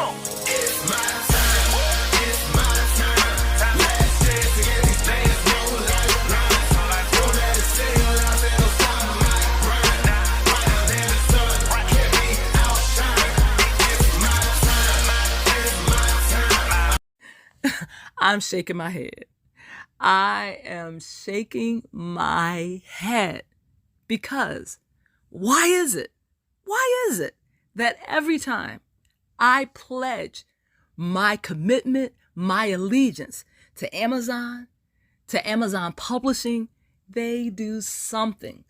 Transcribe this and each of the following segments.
on. It's my turn. It's my turn. Last chance to get these things roll like grind. Don't let it sail out there, don't stop my grind. Brighter than the sun, can't be outshined. It's my turn. It's my turn. I'm shaking my head. I am shaking my head because why is it that every time I pledge my commitment, my allegiance to Amazon Publishing, they do something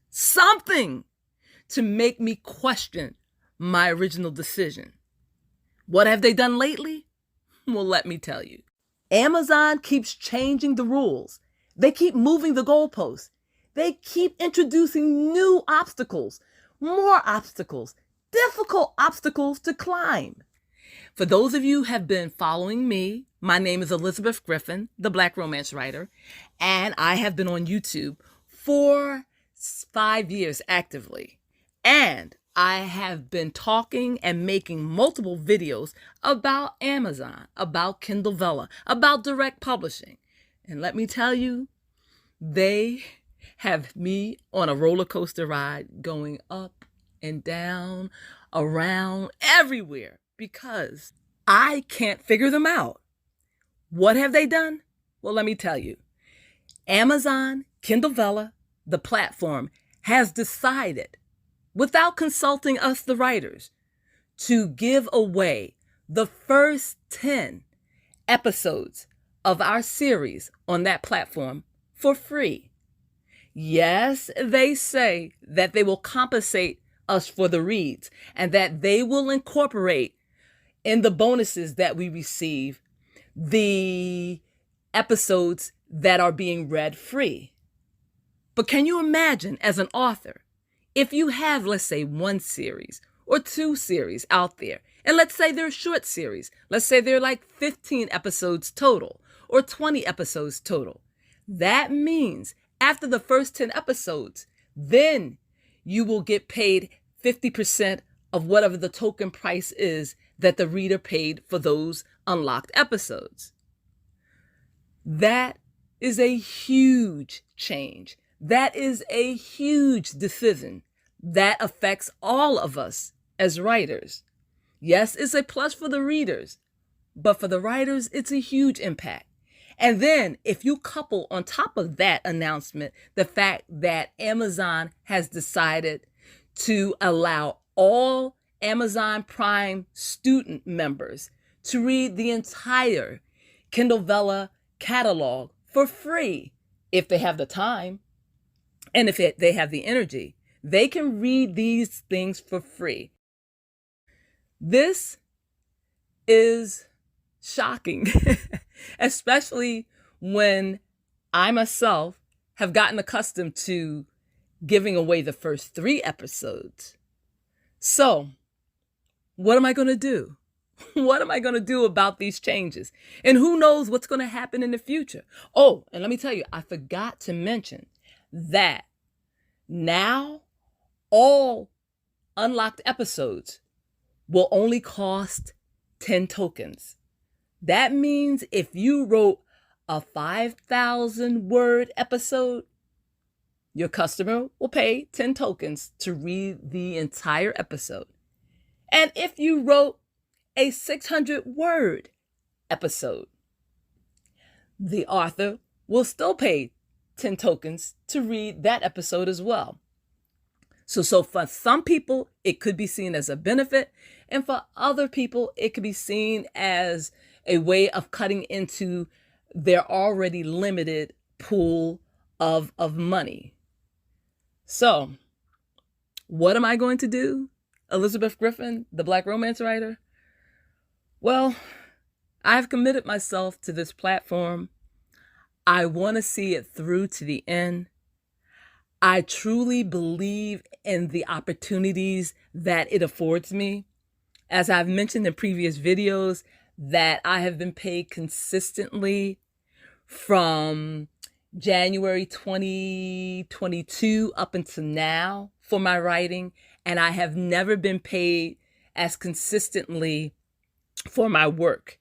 to make me question my original decision? What have they done lately? Well, let me tell you. Amazon keeps changing the rules. They keep moving the goalposts. They keep introducing new obstacles, more obstacles, difficult obstacles to climb. For those of you who have been following me, my name is Elizabeth Griffin, the Black Romance Writer, and I have been on YouTube for 5 years actively. And I have been talking and making multiple videos about Amazon, about Kindle Vella, about direct publishing. And let me tell you, they have me on a roller coaster ride going up and down, around, everywhere, because I can't figure them out. What have they done? Well, let me tell you. Amazon, Kindle Vella, the platform, has decided, without consulting us, the writers, to give away the first 10 episodes of our series on that platform for free. Yes, they say that they will compensate us for the reads and that they will incorporate in the bonuses that we receive the episodes that are being read free. But can you imagine, as an author, if you have, let's say, 1 series or 2 series out there, and let's say they're short series, let's say they're like 15 episodes total or 20 episodes total, that means after the first 10 episodes, then you will get paid 50% of whatever the token price is that the reader paid for those unlocked episodes. That is a huge change. That is a huge decision that affects all of us as writers. Yes, it's a plus for the readers, but for the writers, it's a huge impact. And then if you couple on top of that announcement, the fact that Amazon has decided to allow all Amazon Prime student members to read the entire Kindle Vella catalog for free if they have the time and if they have the energy. They can read these things for free. This is shocking, especially when I myself have gotten accustomed to giving away the first 3 episodes. So, what am I going to do? What am I going to do about these changes? And who knows what's going to happen in the future? Oh, and let me tell you, I forgot to mention that now all unlocked episodes will only cost 10 tokens. That means if you wrote a 5,000 word episode, your customer will pay 10 tokens to read the entire episode. And if you wrote a 600 word episode, the author will still pay 10 tokens to read that episode as well. So for some people, it could be seen as a benefit. And for other people, it could be seen as a way of cutting into their already limited pool of money. So what am I going to do? Elizabeth Griffin, the Black Romance Writer? Well, I've committed myself to this platform. I want to see it through to the end. I truly believe in the opportunities that it affords me. As I've mentioned in previous videos, that I have been paid consistently from January 2022 up until now for my writing, and I have never been paid as consistently for my work.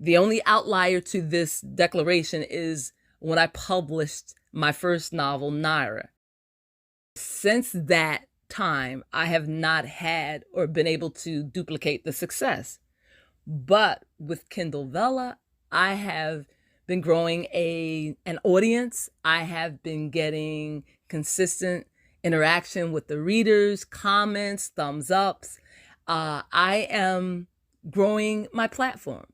The only outlier to this declaration is when I published my first novel, Naira. Since that time, I have not had or been able to duplicate the success. But with Kindle Vella, I have been growing an audience. I have been getting consistent interaction with the readers, comments, thumbs ups. I am growing my platform,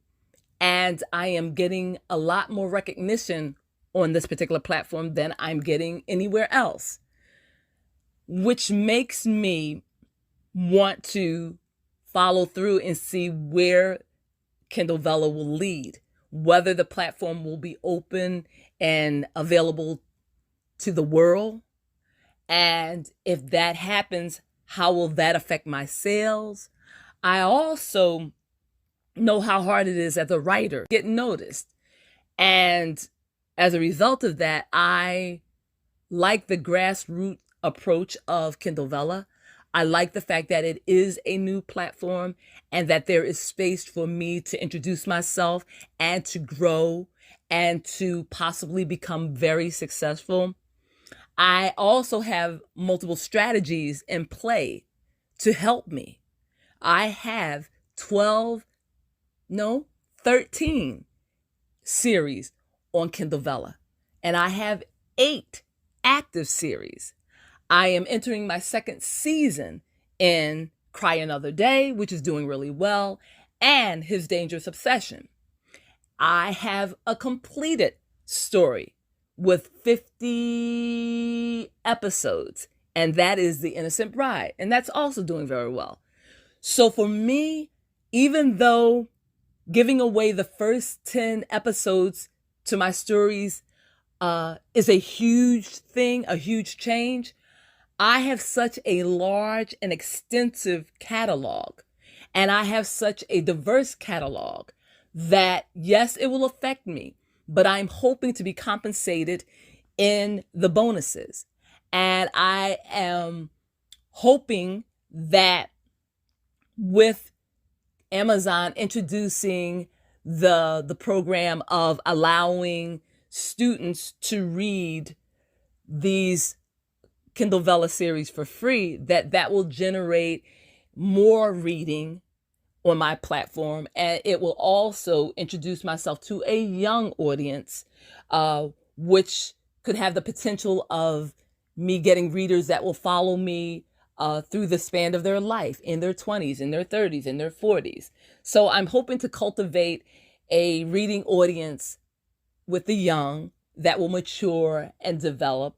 and I am getting a lot more recognition on this particular platform than I'm getting anywhere else, which makes me want to follow through and see where Kindle Vella will lead, whether the platform will be open and available to the world. And if that happens, how will that affect my sales? I also know how hard it is as a writer to get noticed. And as a result of that, I like the grassroots approach of Kindle Vella. I like the fact that it is a new platform and that there is space for me to introduce myself and to grow and to possibly become very successful. I also have multiple strategies in play to help me. I have 13 series on Kindle Vella, and I have 8 active series. I am entering my second season in Cry Another Day, which is doing really well, and His Dangerous Obsession. I have a completed story with 50 episodes, and that is The Innocent Bride, and that's also doing very well. So for me, even though giving away the first 10 episodes to my stories is a huge thing, a huge change, I have such a large and extensive catalog, and I have such a diverse catalog that, yes, it will affect me, but I'm hoping to be compensated in the bonuses. And I am hoping that with Amazon introducing the program of allowing students to read these Kindle Vella series for free, that will generate more reading on my platform, and it will also introduce myself to a young audience, which could have the potential of me getting readers that will follow me through the span of their life, in their 20s, in their 30s, in their 40s. So I'm hoping to cultivate a reading audience with the young that will mature and develop.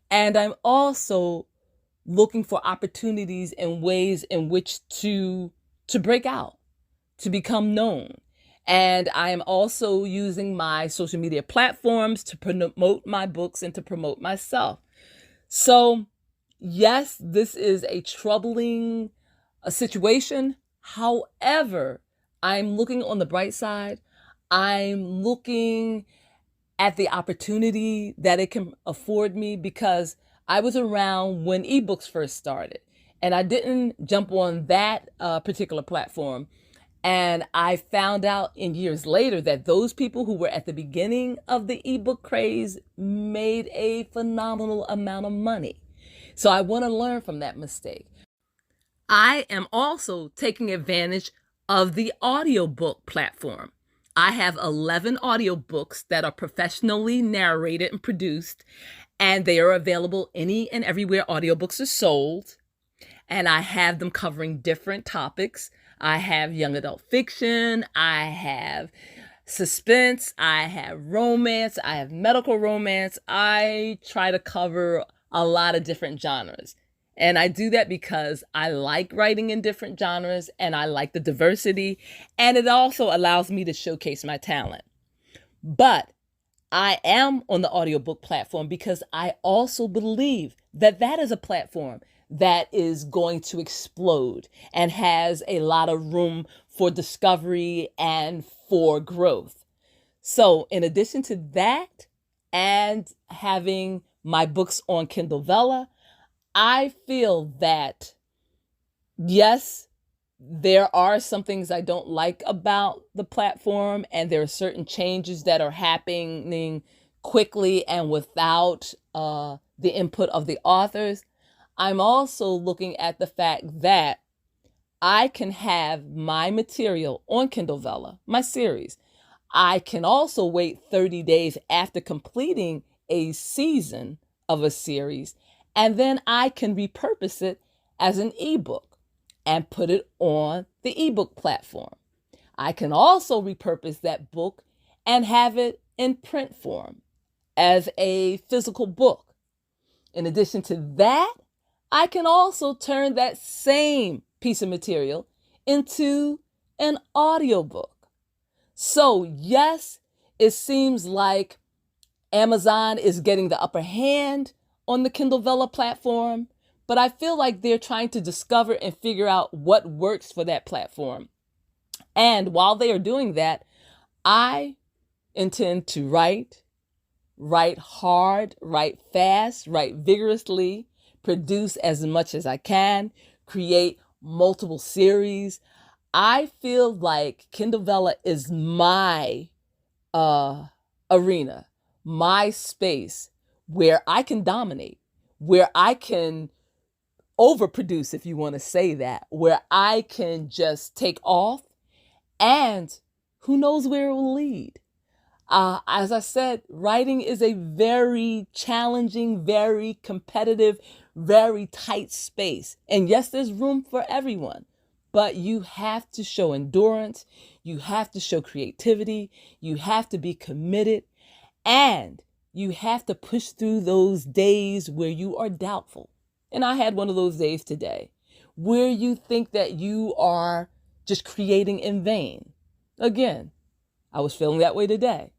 And I'm also looking for opportunities and ways in which to break out, to become known. And I am also using my social media platforms to promote my books and to promote myself. So yes, this is a troubling situation. However, I'm looking on the bright side. I'm looking at the opportunity that it can afford me, because I was around when ebooks first started, and I didn't jump on that particular platform. And I found out in years later that those people who were at the beginning of the ebook craze made a phenomenal amount of money. So I want to learn from that mistake. I am also taking advantage of the audiobook platform. I have 11 audiobooks that are professionally narrated and produced, and they are available any and everywhere audiobooks are sold. And I have them covering different topics. I have young adult fiction, I have suspense, I have romance, I have medical romance. I try to cover a lot of different genres. And I do that because I like writing in different genres and I like the diversity, and it also allows me to showcase my talent. But I am on the audiobook platform because I also believe that that is a platform that is going to explode and has a lot of room for discovery and for growth. So in addition to that, and having my books on Kindle Vella, I feel that, yes, There are some things I don't like about the platform, and there are certain changes that are happening quickly and without the input of the authors. I'm also looking at the fact that I can have my material on Kindle Vella, my series. I can also wait 30 days after completing a season of a series, and then I can repurpose it as an ebook and put it on the ebook platform. I can also repurpose that book and have it in print form as a physical book. In addition to that, I can also turn that same piece of material into an audiobook. So yes, it seems like Amazon is getting the upper hand on the Kindle Vella platform, but I feel like they're trying to discover and figure out what works for that platform. And while they are doing that, I intend to write hard, write fast, write vigorously, produce as much as I can, create multiple series. I feel like Kindle Vella is my arena, my space where I can dominate, where I can overproduce, if you want to say that, where I can just take off, and who knows where it will lead. As I said, writing is a very challenging, very competitive, very tight space. And yes, there's room for everyone, but you have to show endurance. You have to show creativity. You have to be committed, and you have to push through those days where you are doubtful. And I had one of those days today where you think that you are just creating in vain. Again, I was feeling that way today.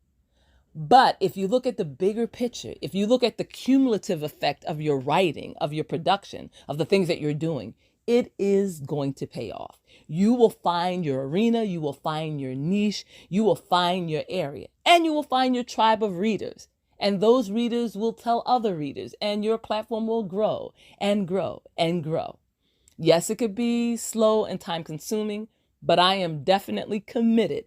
But if you look at the bigger picture, if you look at the cumulative effect of your writing, of your production, of the things that you're doing, it is going to pay off. You will find your arena, you will find your niche, you will find your area, and you will find your tribe of readers. And those readers will tell other readers, and your platform will grow and grow and grow. Yes, it could be slow and time consuming, but I am definitely committed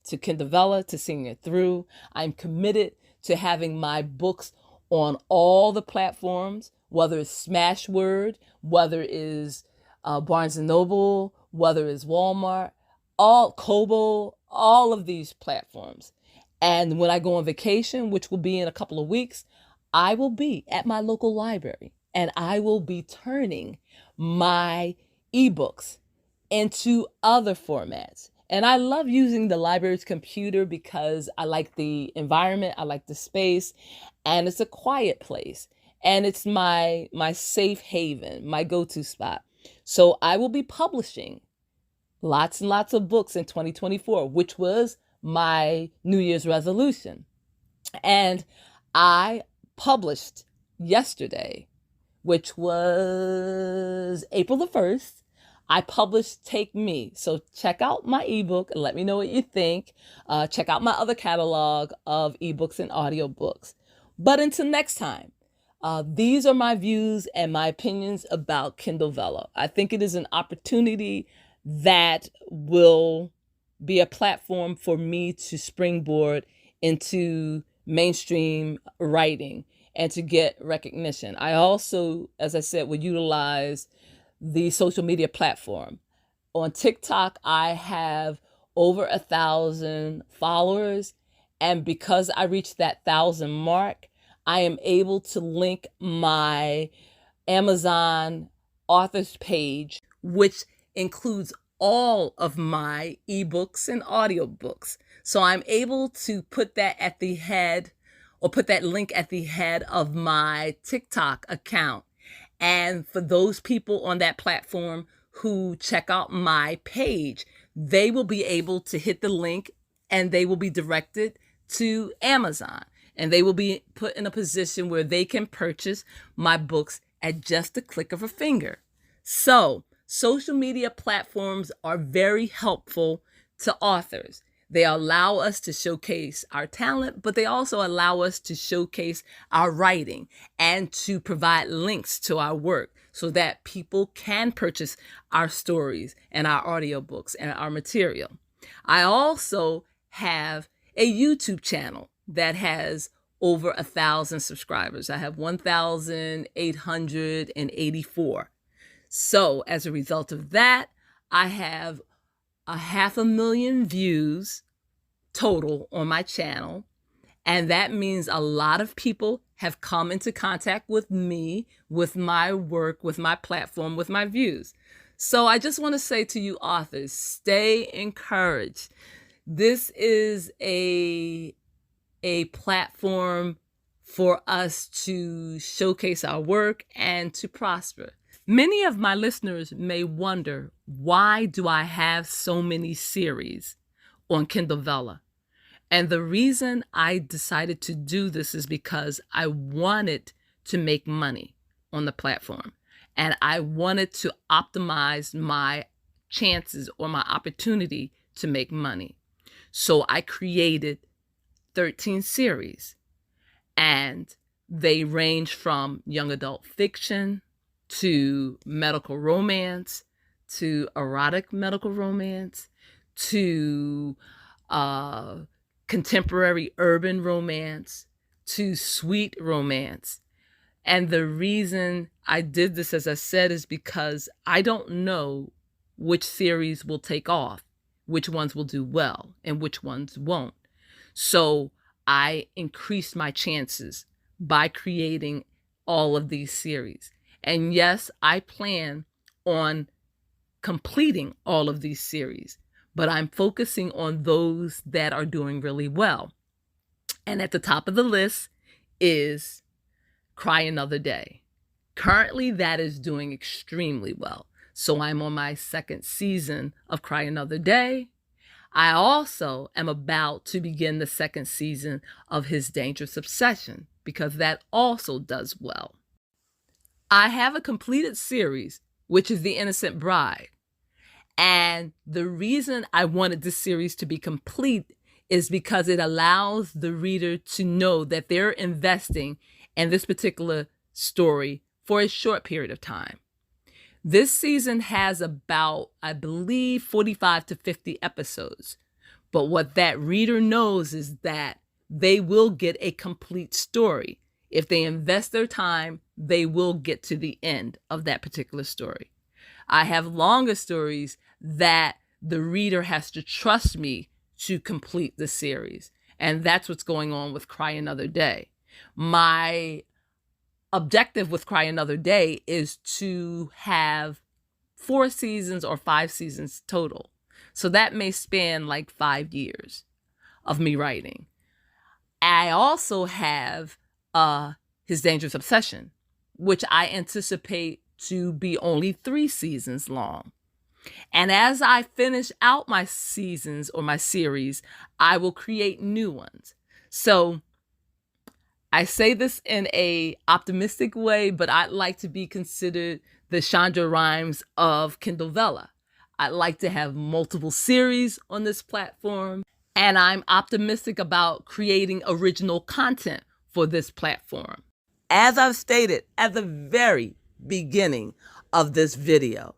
to Kindle Vella, to seeing it through. I'm committed to having my books on all the platforms, whether it's Smashword, whether it is Barnes & Noble, whether it's Walmart, all Kobo, all of these platforms. And when I go on vacation, which will be in a couple of weeks, I will be at my local library, and I will be turning my ebooks into other formats. And I love using the library's computer because I like the environment, I like the space, and it's a quiet place. And it's my safe haven, my go-to spot. So I will be publishing lots and lots of books in 2024, which was my New Year's resolution. And I published yesterday, which was April the 1st. I published Take Me. So check out my ebook and let me know what you think. Check out my other catalog of ebooks and audiobooks. But until next time, these are my views and my opinions about Kindle Vella. I think it is an opportunity that will be a platform for me to springboard into mainstream writing and to get recognition. I also, as I said, would utilize the social media platform. On TikTok, I have over 1,000 followers. And because I reached that 1,000 mark, I am able to link my Amazon authors page, which includes all of my ebooks and audiobooks. So I'm able to put that at the head, or put that link at the head of my TikTok account. And for those people on that platform who check out my page, they will be able to hit the link and they will be directed to Amazon. And they will be put in a position where they can purchase my books at just the click of a finger. So social media platforms are very helpful to authors. They allow us to showcase our talent, but they also allow us to showcase our writing and to provide links to our work so that people can purchase our stories and our audiobooks and our material. I also have a YouTube channel that has over 1,000 subscribers. I have 1,884. So as a result of that, I have 500,000 views total on my channel. And that means a lot of people have come into contact with me, with my work, with my platform, with my views. So I just want to say to you authors, stay encouraged. This is a platform for us to showcase our work and to prosper. Many of my listeners may wonder, why do I have so many series on Kindle Vella? And the reason I decided to do this is because I wanted to make money on the platform. And I wanted to optimize my chances or my opportunity to make money. So I created 13 series. And they range from young adult fiction to medical romance, to erotic medical romance, to contemporary urban romance, to sweet romance. And the reason I did this, as I said, is because I don't know which series will take off, which ones will do well, and which ones won't. So I increased my chances by creating all of these series. And yes, I plan on completing all of these series, but I'm focusing on those that are doing really well. And at the top of the list is Cry Another Day. Currently, that is doing extremely well. So I'm on my second season of Cry Another Day. I also am about to begin the second season of His Dangerous Obsession, because that also does well. I have a completed series, which is The Innocent Bride. And the reason I wanted this series to be complete is because it allows the reader to know that they're investing in this particular story for a short period of time. This season has about, I believe, 45 to 50 episodes. But what that reader knows is that they will get a complete story. If they invest their time, they will get to the end of that particular story. I have longer stories that the reader has to trust me to complete the series. And that's what's going on with Cry Another Day. My objective with Cry Another Day is to have 4 seasons or 5 seasons total. So that may span like 5 years of me writing. I also have His Dangerous Obsession, which I anticipate to be only 3 seasons long. And as I finish out my seasons or my series, I will create new ones. So I say this in a optimistic way, but I'd like to be considered the Shonda Rhimes of Kindle Vella. I'd like to have multiple series on this platform, and I'm optimistic about creating original content for this platform. As I've stated at the very beginning of this video,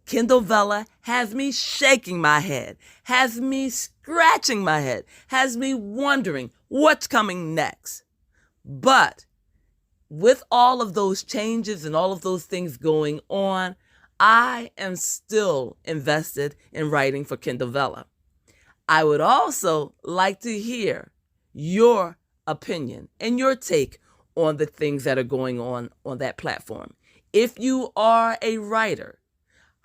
Kindle Vella has me shaking my head, has me scratching my head, has me wondering what's coming next. But with all of those changes and all of those things going on, I am still invested in writing for Kindle Vella. I would also like to hear your opinion and your take on the things that are going on that platform. If you are a writer,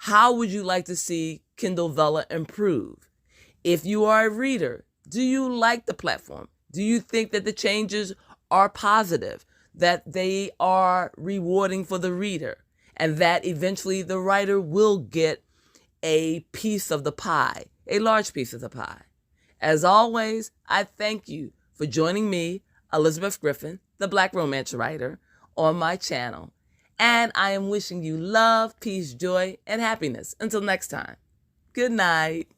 how would you like to see Kindle Vella improve? If you are a reader, do you like the platform? Do you think that the changes are positive, that they are rewarding for the reader, and that eventually the writer will get a piece of the pie, a large piece of the pie? As always, I thank you for joining me, Elizabeth Griffin, the Black Romance Writer, on my channel. And I am wishing you love, peace, joy, and happiness. Until next time, good night.